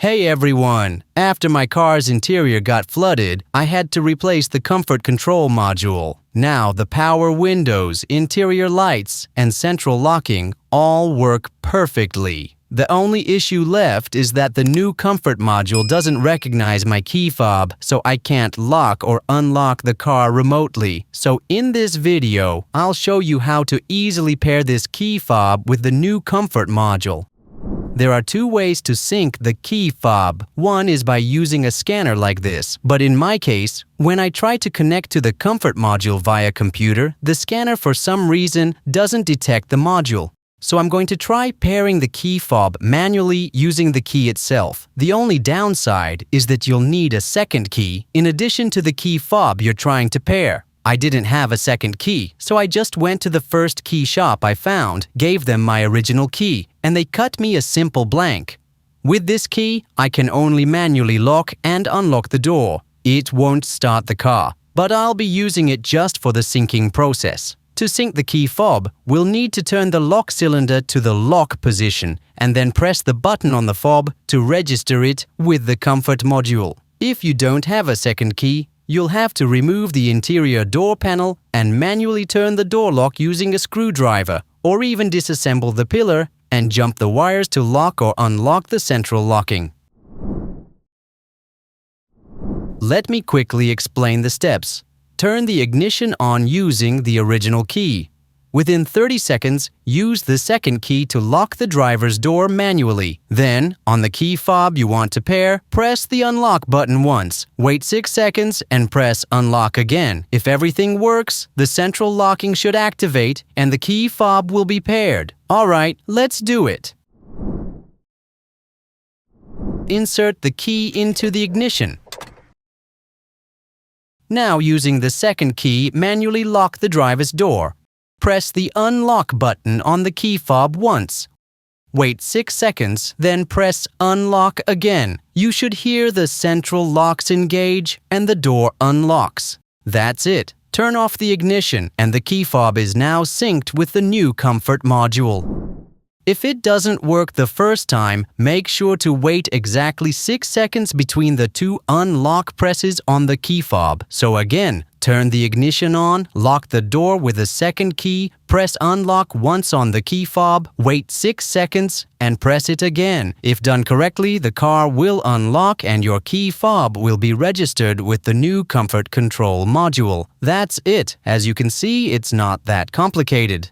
Hey everyone! After my car's interior got flooded, I had to replace the comfort control module. Now the power windows, interior lights, and central locking all work perfectly. The only issue left is that the new comfort module doesn't recognize my key fob, so I can't lock or unlock the car remotely. So in this video, I'll show you how to easily pair this key fob with the new comfort module. There are two ways to sync the key fob. One is by using a scanner like this, but in my case, when I try to connect to the comfort module via computer, the scanner for some reason doesn't detect the module. So I'm going to try pairing the key fob manually using the key itself. The only downside is that you'll need a second key in addition to the key fob you're trying to pair. I didn't have a second key, so I just went to the first key shop I found, gave them my original key, and they cut me a simple blank. With this key, I can only manually lock and unlock the door. It won't start the car, but I'll be using it just for the syncing process. To sync the key fob, we'll need to turn the lock cylinder to the lock position and then press the button on the fob to register it with the comfort module. If you don't have a second key, you'll have to remove the interior door panel and manually turn the door lock using a screwdriver, or even disassemble the pillar and jump the wires to lock or unlock the central locking. Let me quickly explain the steps. Turn the ignition on using the original key. Within 30 seconds, use the second key to lock the driver's door manually. Then, on the key fob you want to pair, press the unlock button once. Wait 6 seconds and press unlock again. If everything works, the central locking should activate and the key fob will be paired. Alright, let's do it. Insert the key into the ignition. Now using the second key, manually lock the driver's door. Press the unlock button on the key fob once. Wait 6 seconds, then press unlock again. You should hear the central locks engage and the door unlocks. That's it. Turn off the ignition and the key fob is now synced with the new comfort module. If it doesn't work the first time, make sure to wait exactly 6 seconds between the two unlock presses on the key fob. So again, turn the ignition on, lock the door with the second key, press unlock once on the key fob, wait 6 seconds, and press it again. If done correctly, the car will unlock and your key fob will be registered with the new comfort control module. That's it. As you can see, it's not that complicated.